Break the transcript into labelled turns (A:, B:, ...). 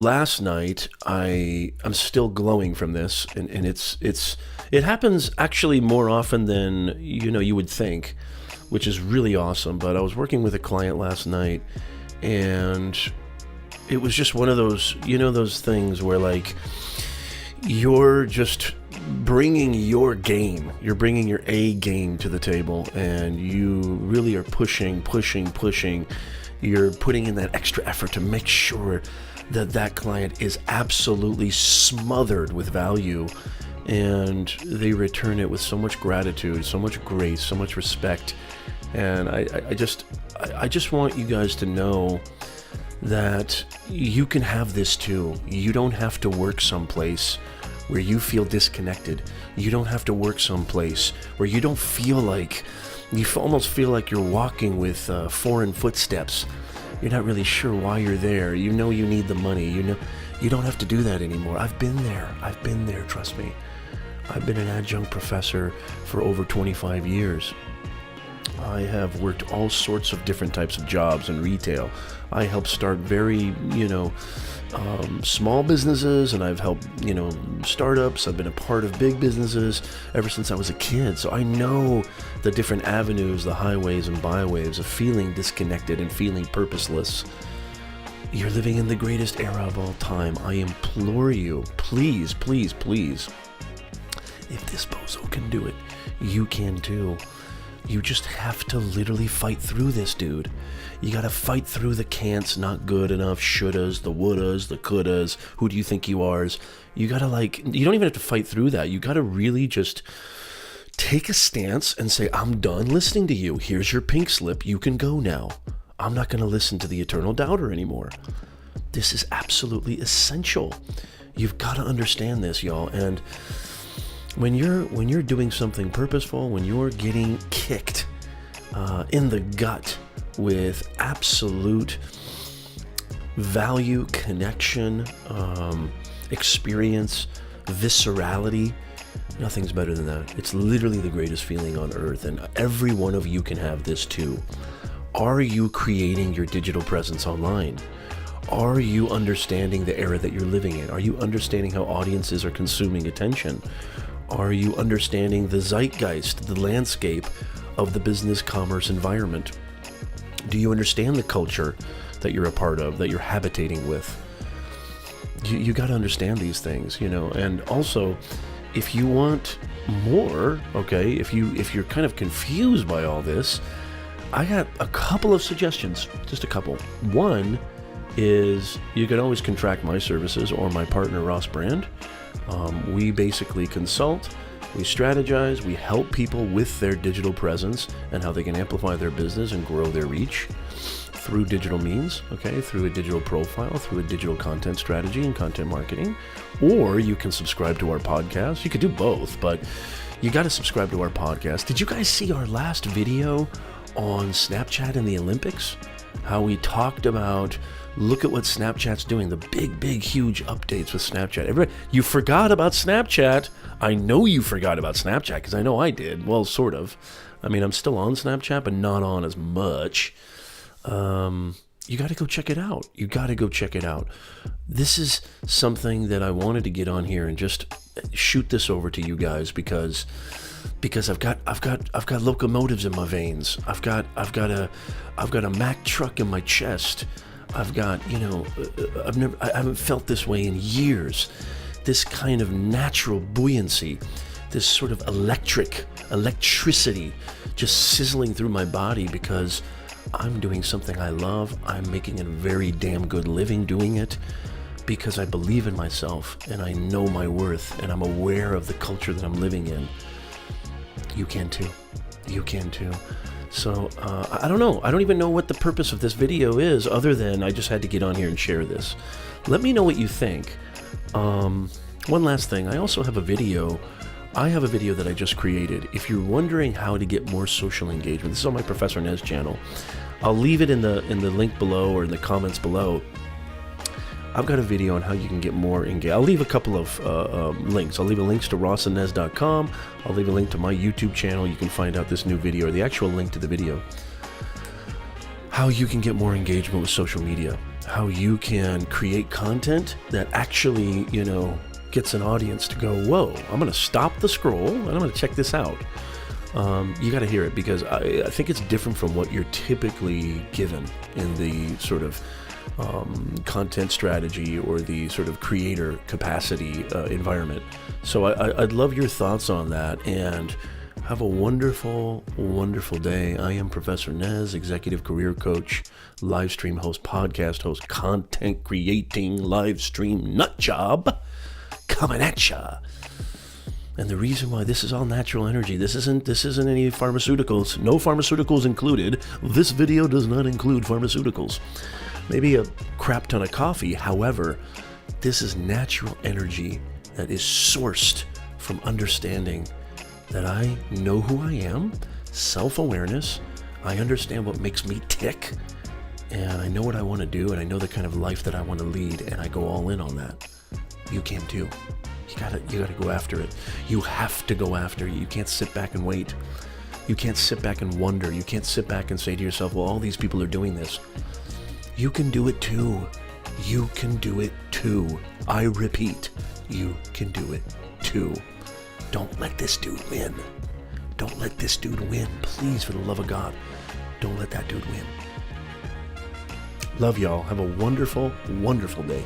A: Last night, I'm still glowing from this, and it happens actually more often than you would think, which is really awesome. But I was working with a client last night, and it was just one of those those things where like you're just bringing your game, you're bringing your A game to the table, and you really are pushing. You're putting in that extra effort to make sure that client is absolutely smothered with value, and they return it with so much gratitude, so much grace, so much respect. And I just want you guys to know that you can have this too. You don't have to work someplace where you feel disconnected. You don't have to work someplace where you don't feel like, you almost feel like you're walking with foreign footsteps. You're not really sure why you're there. You know you need the money. You don't have to do that anymore. I've been there, trust me. I've been an adjunct professor for over 25 years. I have worked all sorts of different types of jobs in retail. I helped start very, small businesses, and I've helped, startups. I've been a part of big businesses ever since I was a kid. So I know the different avenues, the highways and byways of feeling disconnected and feeling purposeless. You're living in the greatest era of all time. I implore you, please, please, please. If this bozo can do it, you can too. You just have to literally fight through this, dude. You gotta fight through the can'ts, not good enough, shouldas, the wouldas, the couldas, who do you think you are? You gotta you don't even have to fight through that. You gotta really just take a stance and say, I'm done listening to you. Here's your pink slip. You can go now. I'm not gonna listen to the eternal doubter anymore. This is absolutely essential. You've gotta understand this, y'all. And when you're doing something purposeful, when you're getting kicked in the gut with absolute value, connection, experience, viscerality, nothing's better than that. It's literally the greatest feeling on earth, and every one of you can have this too. Are you creating your digital presence online? Are you understanding the era that you're living in? Are you understanding how audiences are consuming attention? Are you understanding the zeitgeist, the landscape of the business commerce environment? Do you understand the culture that you're a part of, that you're habitating with? You got to understand these things, and also, if you want more, okay, if you're kind of confused by all this, I got a couple of suggestions, just a couple. One is you can always contract my services or my partner Ross Brand. We basically consult, we strategize, we help people with their digital presence and how they can amplify their business and grow their reach through digital means, okay, through a digital profile, through a digital content strategy and content marketing. Or you can subscribe to our podcast. You could do both, but you got to subscribe to our podcast. Did you guys see our last video on Snapchat and the Olympics? How we talked about, look at what Snapchat's doing, the big, huge updates with Snapchat. Everybody, you forgot about Snapchat. I know you forgot about Snapchat because I know I did. Well, sort of. I mean, I'm still on Snapchat, but not on as much. You got to go check it out. You got to go check it out. This is something that I wanted to get on here and just shoot this over to you guys because I've got locomotives in my veins. I've got a Mack truck in my chest. I've got, I haven't felt this way in years. This kind of natural buoyancy, this sort of electricity just sizzling through my body because I'm doing something I love. I'm making a very damn good living doing it because I believe in myself and I know my worth and I'm aware of the culture that I'm living in. You can too. You can too. So, I don't know. I don't even know what the purpose of this video is other than I just had to get on here and share this. Let me know what you think. One last thing. I also have a video. I have a video that I just created. If you're wondering how to get more social engagement, this is on my Professor Nez channel. I'll leave it in the link below or in the comments below. I've got a video on how you can get more engaged. I'll leave a couple of links. I'll leave a link to rossandnez.com. I'll leave a link to my YouTube channel. You can find out this new video or the actual link to the video. how you can get more engagement with social media, how you can create content that actually, gets an audience to go, whoa, I'm going to stop the scroll and I'm going to check this out. You got to hear it, because I think it's different from what you're typically given in the sort of content strategy or the sort of creator capacity environment. So I'd love your thoughts on that, and have a wonderful, wonderful day. I am Professor Nez, executive career coach, live stream host, podcast host, content creating live stream nut job coming at ya. And the reason why this is all natural energy, this isn't any pharmaceuticals, no pharmaceuticals included. This video does not include pharmaceuticals. Maybe a crap ton of coffee. However, this is natural energy that is sourced from understanding that I know who I am, self-awareness, I understand what makes me tick, and I know what I want to do, and I know the kind of life that I want to lead, and I go all in on that. You can too. You gotta go after it. You have to go after it. You can't sit back and wait. You can't sit back and wonder. You can't sit back and say to yourself, well, all these people are doing this. You can do it too. You can do it too. I repeat, you can do it too. Don't let this dude win. Don't let this dude win. Please, for the love of God, don't let that dude win. Love y'all. Have a wonderful, wonderful day.